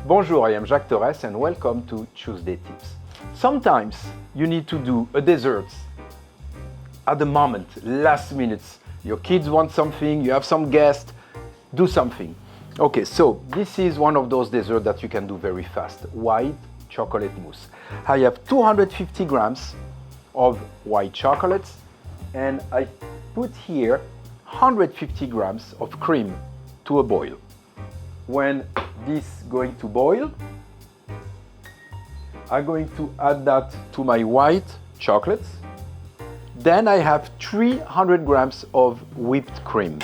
Bonjour, I am Jacques Torres and welcome to Tuesday Tips. Sometimes you need to do a dessert at the moment, last minute. Your kids want something, you have some guests, do something. Okay, so this is one of those desserts that you can do very fast. White chocolate mousse. I have 250 grams of white chocolate and I put here 150 grams of cream to a boil. When this is going to boil, I'm going to add that to my white chocolate. Then I have 300 grams of whipped cream.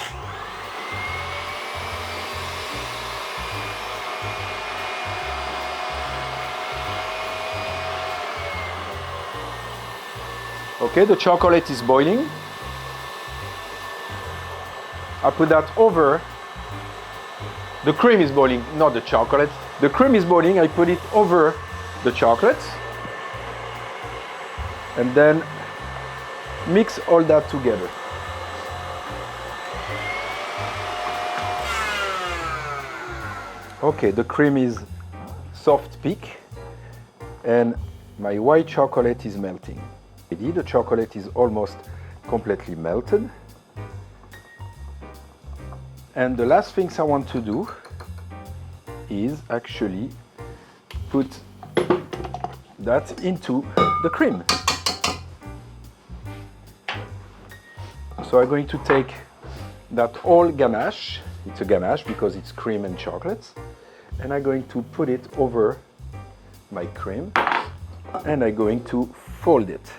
Okay, the chocolate is boiling. I put that over. The cream is boiling, not the chocolate. The cream is boiling, I put it over the chocolate. And then mix all that together. Okay, the cream is soft peak and my white chocolate is melting. The chocolate is almost completely melted. And the last things I want to do is actually put that into the cream. So I'm going to take that whole ganache, it's a ganache because it's cream and chocolate, and I'm going to put it over my cream and I'm going to fold it.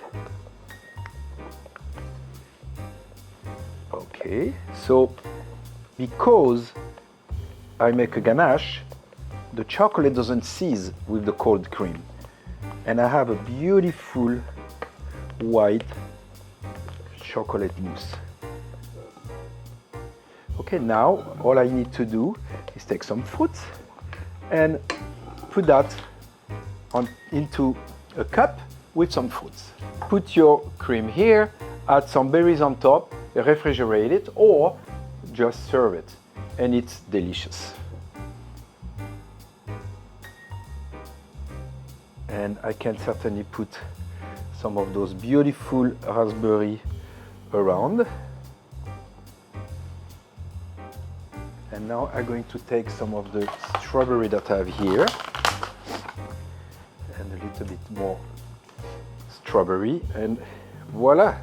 Okay, so because I make a ganache, the chocolate doesn't seize with the cold cream. And I have a beautiful white chocolate mousse. Okay, now all I need to do is take some fruit and put that into a cup with some fruits. Put your cream here, add some berries on top, refrigerate it, or just serve it, and it's delicious. And I can certainly put some of those beautiful raspberry around. And now I'm going to take some of the strawberry that I have here and a little bit more strawberry, and voila.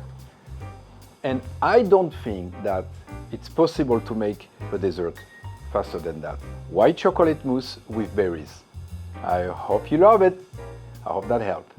And I don't think that it's possible to make a dessert faster than that. White chocolate mousse with berries. I hope you love it. I hope that helped.